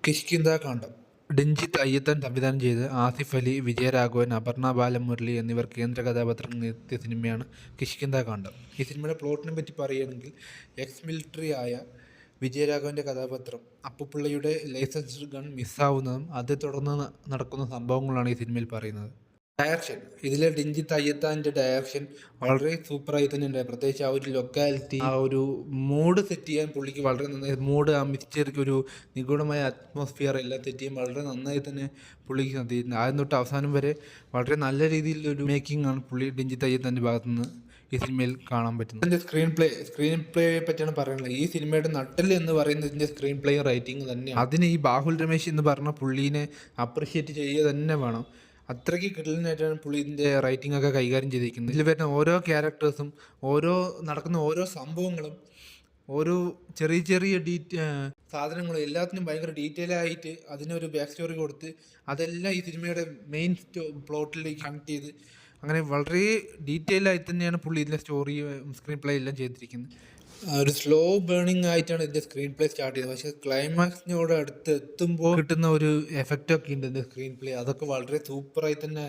കിഷ്കിന്ധാ കാണ്ഡം. രഞ്ജിത്ത് അയ്യപ്പൻ സംവിധാനം ചെയ്ത് ആസിഫ് അലി, വിജയരാഘവൻ, അപർണ ബാലമുരളി എന്നിവർ കേന്ദ്ര കഥാപാത്രങ്ങൾ എത്തിയ സിനിമയാണ് കിഷ്കിന്ധാ കാണ്ഡം. ഈ സിനിമയുടെ പ്ലോട്ടിനെ പറ്റി പറയുകയാണെങ്കിൽ, എക്സ് മിലിറ്ററി ആയ വിജയരാഘവൻ്റെ കഥാപാത്രം അപ്പുപിള്ളയുടെ ലൈസൻസ്ഡ് ഗൺ മിസ്സാവുന്നതും അതേ തുടർന്ന് നടക്കുന്ന സംഭവങ്ങളാണ് ഈ സിനിമയിൽ പറയുന്നത്. ഡയറക്ഷൻ, ഇതിലെ രഞ്ജിത്ത് അയ്യത്താൻ്റെ ഡയറക്ഷൻ വളരെ സൂപ്പറായി തന്നെ ഉണ്ടായി. പ്രത്യേകിച്ച് ആ ഒരു ലൊക്കാലിറ്റി, ആ ഒരു മൂഡ് സെറ്റ് ചെയ്യാൻ പുള്ളിക്ക് വളരെ നന്നായി, മൂഡ് ആ മിസ്റ്ററിക്ക് ഒരു നിഗൂഢമായ അറ്റ്മോസ്ഫിയർ എല്ലാം സെറ്റ് ചെയ്യാൻ വളരെ നന്നായി തന്നെ പുള്ളിക്ക് സാധിച്ചിട്ടുണ്ട്. ആദ്യം തൊട്ട് അവസാനം വരെ വളരെ നല്ല രീതിയിലൊരു മേക്കിംഗ് ആണ് രഞ്ജിത്ത് അയ്യത്താൻ്റെ ഭാഗത്തുനിന്ന് ഈ സിനിമയിൽ കാണാൻ പറ്റുന്നത്. ഇതിൻ്റെ സ്ക്രീൻ പ്ലേയെ പറ്റിയാണ് പറയുന്നത്. ഈ സിനിമയുടെ നട്ടല് എന്ന് പറയുന്നത് ഇതിൻ്റെ സ്ക്രീൻ പ്ലേ റൈറ്റിംഗ് തന്നെയാണ്. അതിന് ഈ ബാഹുൽ രമേശ് എന്ന് പറഞ്ഞ പുള്ളീനെ അപ്രിഷ്യേറ്റ് ചെയ്യുക തന്നെ വേണം. അത്രയ്ക്ക് കിടലിനായിട്ടാണ് പുള്ളി ഇതിൻ്റെ റൈറ്റിംഗ് ഒക്കെ കൈകാര്യം ചെയ്തിരിക്കുന്നത്. ഇതിൽ വരുന്ന ഓരോ ക്യാരക്ടേഴ്സും, നടക്കുന്ന ഓരോ സംഭവങ്ങളും, ഓരോ ചെറിയ ചെറിയ സാധനങ്ങളും എല്ലാത്തിനും ഭയങ്കര ഡീറ്റെയിൽ ആയിട്ട് അതിനൊരു ബാക്ക് സ്റ്റോറി കൊടുത്ത് അതെല്ലാം ഈ സിനിമയുടെ മെയിൻ പ്ലോട്ടിലേക്ക് കണക്ട് ചെയ്ത് അങ്ങനെ വളരെ ഡീറ്റെയിൽ ആയി തന്നെയാണ് പുള്ളി ഇതിൻ്റെ സ്റ്റോറി, സ്ക്രീൻ പ്ലേ എല്ലാം ചെയ്തിരിക്കുന്നത്. ഒരു സ്ലോ ബേണിംഗ് ആയിട്ടാണ് ഇതിൻ്റെ സ്ക്രീൻ പ്ലേ സ്റ്റാർട്ട് ചെയ്തത്. പക്ഷേ ക്ലൈമാക്സിനോട് അടുത്ത് എത്തുമ്പോൾ കിട്ടുന്ന ഒരു എഫക്റ്റൊക്കെ ഉണ്ട് ഇതിൻ്റെ സ്ക്രീൻ പ്ലേ. അതൊക്കെ വളരെ സൂപ്പറായി തന്നെ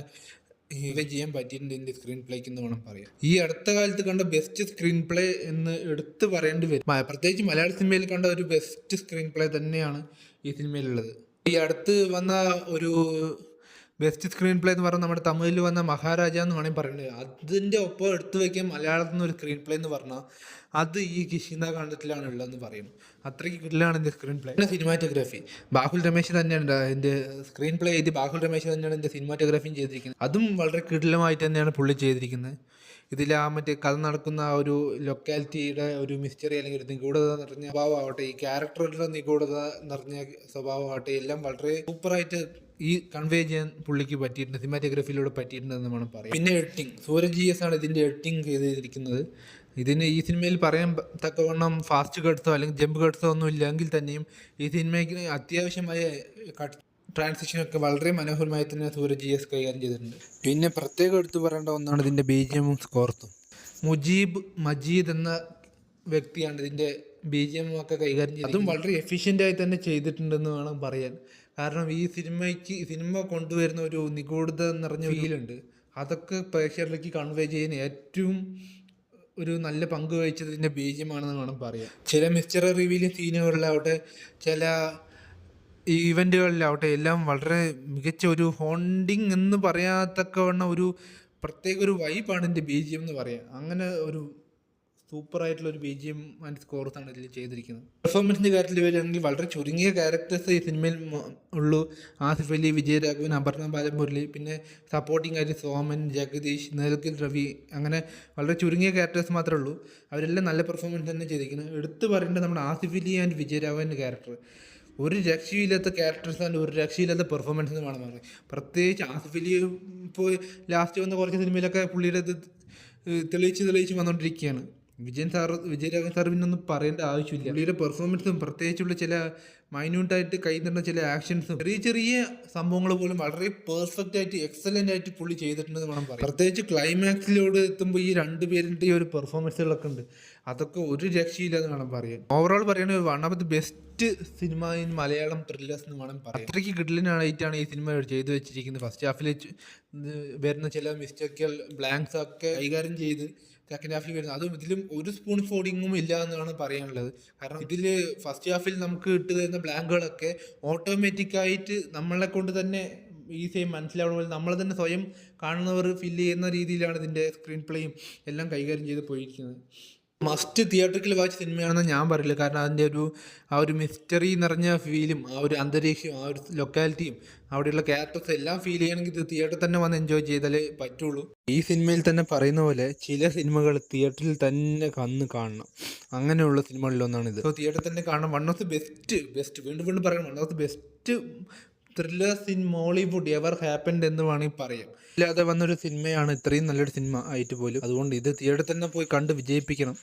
ചെയ്യാൻ പറ്റിയിട്ടുണ്ട് ഇതിൻ്റെ സ്ക്രീൻ പ്ലേക്ക് എന്ന് വേണം പറയാം. ഈ അടുത്ത കാലത്ത് കണ്ട ബെസ്റ്റ് സ്ക്രീൻ പ്ലേ എന്ന് എടുത്ത് പറയേണ്ടി വരും. പ്രത്യേകിച്ച് മലയാള സിനിമയിൽ കണ്ട ഒരു ബെസ്റ്റ് സ്ക്രീൻ പ്ലേ തന്നെയാണ് ഈ സിനിമയിലുള്ളത്. ഈ അടുത്ത് വന്ന ഒരു ബെസ്റ്റ് സ്ക്രീൻ പ്ലേ എന്ന് പറഞ്ഞാൽ നമ്മുടെ തമിഴിൽ വന്ന മഹാരാജ എന്ന് വേണമെങ്കിൽ പറയുന്നത്. അതിൻ്റെ ഒപ്പം എടുത്തു വയ്ക്കാൻ മലയാളത്തിൽ നിന്ന് ഒരു സ്ക്രീൻ പ്ലേ എന്ന് പറഞ്ഞാൽ അത് ഈ കിഷ്കിന്ധാ കാണ്ഡത്തിലാണ് ഉള്ളതെന്ന് പറയും. അത്രയ്ക്ക് കിടിലാണ് എൻ്റെ സ്ക്രീൻ പ്ലേ. പിന്നെ സിനിമാറ്റോഗ്രാഫി ബാഹുൽ രമേശ് തന്നെയാണ് എൻ്റെ സ്ക്രീൻ പ്ലേ ചെയ്ത് ബാഹുൽ രമേശ് തന്നെയാണ് എൻ്റെ സിനിമാറ്റോഗ്രാഫിയും ചെയ്തിരിക്കുന്നത്. അതും വളരെ കിടിലമായിട്ട് തന്നെയാണ് പുള്ളി ചെയ്തിരിക്കുന്നത്. ഇതിൽ ആ മറ്റേ കഥ നടക്കുന്ന ആ ഒരു ലൊക്കാലിറ്റിയുടെ ഒരു മിസ്റ്ററി അല്ലെങ്കിൽ ഒരു നിഗൂഢത നിറഞ്ഞ സ്വഭാവമാവട്ടെ, ഈ ക്യാരക്ടറുടെ നിഗൂഢത നിറഞ്ഞ സ്വഭാവമാവട്ടെ, എല്ലാം വളരെ സൂപ്പറായിട്ട് ഈ കൺവേ ചെയ്യാൻ പുള്ളിക്ക് പറ്റിയിട്ടുണ്ട്, സിനിമാറ്റോഗ്രാഫിയിലൂടെ പറ്റിയിട്ടുണ്ടെന്ന് വേണം പറയാം. പിന്നെ എഡിറ്റിംഗ്, സൂരജ് GS ആണ് ഇതിൻ്റെ എഡിറ്റിംഗ് ചെയ്തിരിക്കുന്നത്. ഇതിന് ഈ സിനിമയിൽ പറയാൻ തക്കവണ്ണം ഫാസ്റ്റ് കട്ട്സോ അല്ലെങ്കിൽ ജമ്പ് കട്ട്സോ ഒന്നും ഇല്ലെങ്കിൽ തന്നെയും ഈ സിനിമയ്ക്ക് അത്യാവശ്യമായ ട്രാൻസിഷനൊക്കെ വളരെ മനോഹരമായി തന്നെ സൂരജ് GS കൈകാര്യം ചെയ്തിട്ടുണ്ട്. പിന്നെ പ്രത്യേകം എടുത്തു പറയേണ്ട ഒന്നാണ് ഇതിൻ്റെ BGM സ്കോർത്തും. മജീദ് എന്ന വ്യക്തിയാണ് ഇതിൻ്റെ BGM ഒക്കെ കൈകാര്യം ചെയ്തത്. അതും വളരെ എഫിഷ്യൻ്റായി തന്നെ ചെയ്തിട്ടുണ്ടെന്ന് വേണം പറയാൻ. കാരണം ഈ സിനിമ കൊണ്ടുവരുന്ന ഒരു നിഗൂഢത നിറഞ്ഞ ഫീലുണ്ട്. അതൊക്കെ പ്രേക്ഷകരിലേക്ക് കൺവേ ചെയ്യാൻ ഏറ്റവും ഒരു നല്ല പങ്ക് വഹിച്ചത് ഇതിൻ്റെ BGM ആണെന്ന് വേണം പറയാം. ചില മിസ്റ്ററി റിവീലിംഗ് സീനുകളിലാവട്ടെ, ചില ഈവൻറ്റുകളിലാവട്ടെ, എല്ലാം വളരെ മികച്ച ഒരു ഹോണ്ടിങ് എന്ന് പറയാത്തക്കവണ്ണം ഒരു പ്രത്യേക ഒരു വൈബാണ് ഇതിൻ്റെ BGM എന്ന് പറയാം. അങ്ങനെ ഒരു സൂപ്പറായിട്ടുള്ളൊരു BGM ആൻഡ് സ്കോർസാണ് ഇതിൽ ചെയ്തിരിക്കുന്നത്. പെർഫോമൻസിൻ്റെ കാര്യത്തിൽ വരികയാണെങ്കിൽ വളരെ ചുരുങ്ങിയ ക്യാരക്ടേഴ്സ് ഈ സിനിമയിൽ ഉള്ളൂ. ആസിഫ് അലി, വിജയരാഘവൻ, അപർണ ബാലമുരളി, പിന്നെ സപ്പോർട്ടിംഗ് ആയിട്ട് സോമൻ, ജഗദീഷ്, നിലയ്ക്കൽ രവി, അങ്ങനെ വളരെ ചുരുങ്ങിയ ക്യാരക്ടേഴ്സ് മാത്രമേ ഉള്ളൂ. അവരെല്ലാം നല്ല പെർഫോമൻസ് തന്നെ ചെയ്തിരിക്കുന്നത്. എടുത്തു പറയേണ്ടത് നമ്മുടെ ആസിഫ് അലി ആൻഡ് വിജയരാഘവൻ്റെ ക്യാരക്ടർ. ഒരു രക്ഷയില്ലാത്ത ക്യാരക്ടേഴ്സ് ആൻഡ് ഒരു രക്ഷയില്ലാത്ത പെർഫോമൻസ് എന്ന് വേണം പറയാം. പ്രത്യേകിച്ച് ആസിഫ് അലി ഇപ്പോൾ ലാസ്റ്റ് വന്ന കുറച്ച് സിനിമയിലൊക്കെ പുള്ളിയുടെ ഇത് തെളിയിച്ച് വന്നുകൊണ്ടിരിക്കുകയാണ്. വിജയരാഘവൻ സാർ പിന്നൊന്നും പറയേണ്ട ആവശ്യമില്ല. പുള്ളിയുടെ പെർഫോമൻസും പ്രത്യേകിച്ചുള്ള ചില മൈന്യൂട്ടായിട്ട് കൈ നിന്ന ചില ആക്ഷൻസും ചെറിയ സംഭവങ്ങൾ പോലും വളരെ പെർഫെക്റ്റ് ആയിട്ട് എക്സലൻ്റ് ആയിട്ട് പുള്ളി ചെയ്തിട്ടുണ്ടെന്ന് വേണം പറയാം. പ്രത്യേകിച്ച് ക്ലൈമാക്സിലോട് എത്തുമ്പോൾ ഈ രണ്ടുപേരുടെ ഒരു പെർഫോമൻസുകളൊക്കെ ഉണ്ട്. അതൊക്കെ ഒരു രക്ഷയില്ലെന്ന് വേണം പറയാൻ. ഓവറോൾ പറയുകയാണെങ്കിൽ one of the best cinema in Malayalam thrillers എന്ന് വേണം പറയാം. അത്രയ്ക്ക് കിടിലനായിട്ടാണ് ഈ സിനിമ ചെയ്തു വെച്ചിരിക്കുന്നത്. ഫസ്റ്റ് ഹാഫിൽ വരുന്ന ചില മിസ്റ്റേക്കുകൾ, ബ്ലാങ്ക്സ് ഒക്കെ കൈകാര്യം ചെയ്ത് സെക്കൻഡ് ഹാഫിൽ വരുന്നത്, അതും ഇതിലും ഒരു സ്പൂൺ ഫോഡിങ്ങും ഇല്ല എന്നാണ് പറയാനുള്ളത്. കാരണം ഇതിൽ ഫസ്റ്റ് ഹാഫിൽ നമുക്ക് ഇട്ട് തരുന്ന ബ്ലാങ്കുകളൊക്കെ ഓട്ടോമാറ്റിക്കായിട്ട് നമ്മളെ കൊണ്ട് തന്നെ ഈസിയായി മനസ്സിലാവണ പോലെ നമ്മൾ തന്നെ സ്വയം കാണുന്നവർ ഫീൽ ചെയ്യുന്ന രീതിയിലാണ് ഇതിൻ്റെ സ്ക്രീൻ പ്ലേയും എല്ലാം കൈകാര്യം ചെയ്ത് പോയിരിക്കുന്നത്. മസ്റ്റ് തിയേറ്ററിൽ വാച്ച് സിനിമയാണെന്ന് ഞാൻ പറയില്ല. കാരണം അതിൻ്റെ ആ ഒരു മിസ്റ്ററി നിറഞ്ഞ ഫീലും, ആ ഒരു അന്തരീക്ഷവും, ആ ഒരു ലൊക്കാലിറ്റിയും, അവിടെയുള്ള ക്യാരക്ടേഴ്സ് എല്ലാം ഫീൽ ചെയ്യണമെങ്കിൽ ഇത് തിയേറ്ററിൽ തന്നെ വന്ന് എൻജോയ് ചെയ്താലേ പറ്റുള്ളൂ. ഈ സിനിമയിൽ തന്നെ പറയുന്ന പോലെ ചില സിനിമകൾ തിയേറ്ററിൽ തന്നെ കാണണം. അങ്ങനെയുള്ള സിനിമകളിലൊന്നാണിത്. സോ തിയേറ്ററിൽ തന്നെ കാണണം. വൺ ഓഫ് ദി ബെസ്റ്റ് വീണ്ടും പറയണം, one of the best thrillers in Mollywood ever happened എന്ന് വേണമെങ്കിൽ പറയാം. ഇല്ലാതെ വന്നൊരു സിനിമയാണ് ഇത്രയും നല്ലൊരു സിനിമ ആയിട്ട് പോലും. അതുകൊണ്ട് ഇത് തിയേറ്ററിൽ തന്നെ പോയി കണ്ട് വിജയിപ്പിക്കണം.